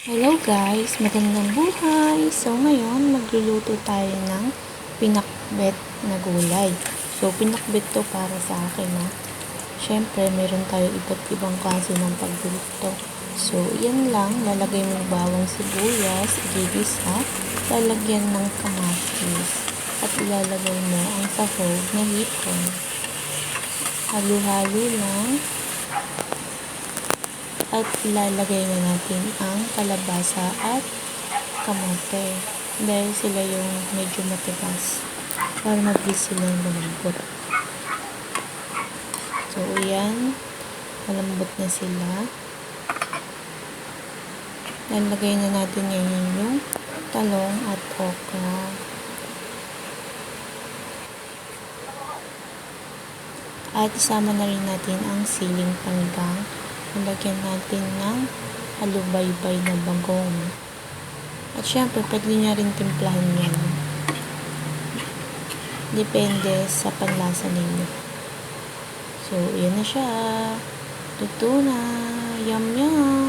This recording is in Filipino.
Hello guys, magandang buhay! So ngayon, magluluto tayo ng pinakbet na gulay. So pinakbet to para sa akin na. Siyempre, meron tayo iba't ibang klase ng pagluluto. So yan lang, lalagay mo bawang sibuyas, igigisa, lalagyan ng kamatis, at ilalagay mo ang sahog na hipon. Halo-halo lang. At ilalagay na natin ang kalabasa at kamote dahil sila yung medyo matigas para mabilis silang lumambot. So, yan. Malambot na sila. Lalagay na natin ngayon yung talong at okra. At isama na rin natin ang siling panigang. Lagyan natin ng halubaybay na bagong. At syempre, pwede nyo rin timplahan yan. Depende sa panlasa ninyo. So, yan na siya. Luto na. Yum yum.